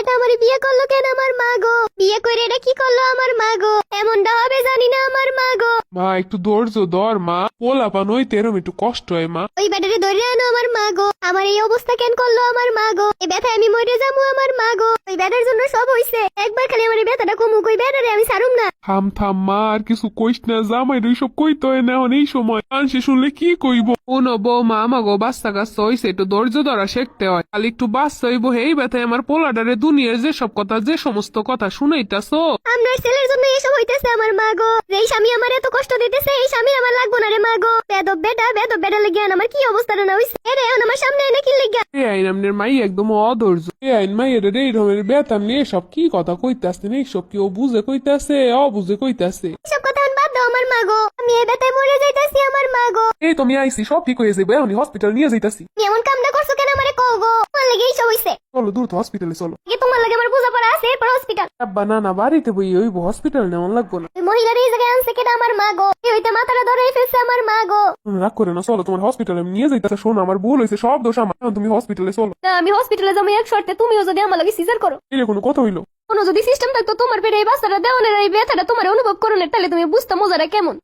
এটা আমার বিয়ে করলো কেন আমার মা গো? বিয়ে করে এটা কি করলো আমার মা গো? এমনটা হবে জানি না আমার মা গো। মা একটু ধৈর্য ধর মা, পোলাপান হইতে এরম একটু কষ্ট হয় মা। ওই ব্যাটারে ধরে আনো আমার মা গো। আমার এই অবস্থা কেন করলো আমার মা গো? এই ব্যথায় আমি মরে যাবো আমার মা গো। ওই ব্যাটার জন্য সব হইছে। একবার খালি আমার এই ব্যথাটা কমুক, ওই ব্যাটারে আমি ছাড়ুম না। থাম থাম মা, আর কিছু কইস না, জামাই ওইসব কইতে হয় না এখন এই সময়, মানুষে শুনলে কি কইব। ও ন বৌমা, আমাগো বাচ্চা কাচ্চা হইছে, একটু ধৈর্য ধরা শিখতে হয়। খালি একটু বাচ্চা হইব, হেই ব্যথায় আমার পোলাডারে দুনিয়ার যে সব কথা, যে সমস্ত কথা শুনাইতাছো। আপনার ছেলের জন্য এসব হইতেছে আমার মা গো। এই স্বামী আমার এত কষ্ট দিতেছে, এই স্বামী আমার লাগবো না রে মা গো। বেদব বেটা লেগে আমার কি অবস্থাটা না হইছে। এরে এখন আমার সামনে এনে কি লেগে? এ আইন আমনের মাই একদম অধৈর্য। এ আইন মাইয়ের এই রকমের বেতন নিয়ে সব কি কথা কইতাছেন, এইসব কি ও বুঝে কইতাছে অবুঝে কইতাছে? সব কথা এখন বাদ দাও আমার মা গো। আমি এই ব্যথায় মরে যাইতাছি আমার মা গো। এই তুমি আইসি, সব ঠিক হয়ে যাবে, এখনই হসপিটাল নিয়ে যাইতাছি। তুমি এমন কামটা করছো কেন আমারে কও গো? তোমার লাগে এইসব হইছে। চলো দ্রুত হসপিটালে চলো। তোমার লাগে আমার বোঝাপড়া আছে, এরপর হসপিটাল। আব্বা না না, বাড়িতে বই ওই হসপিটাল নেওয়ান লাগবো না। ওই মহিলার এই জায়গায় আনছে কেন আমার মা গো? এই হইতে মাথাটা ধরেই ফেলছে আমার মা গো। তুমি রাগ করে না, চলো তোমার হসপিটালে নিয়ে যাইতাছে। শোনো আমার ভুল হয়েছে, সব দোষ আমার, এখন তুমি হসপিটালে চলো। না, আমি হসপিটালে যাবো এক শর্তে, তুমিও যদি আমার লাগে সিজার করো। এর কোনো কথা হইলো? কোনো যদি সিস্টেম থাকতো তোমার পেটে এই বাচ্চাটা দেওয়ানের এই ব্যথাটা তোমার অনুভব করো না, তাহলে তুমি বুঝতে মজাটা কেমন।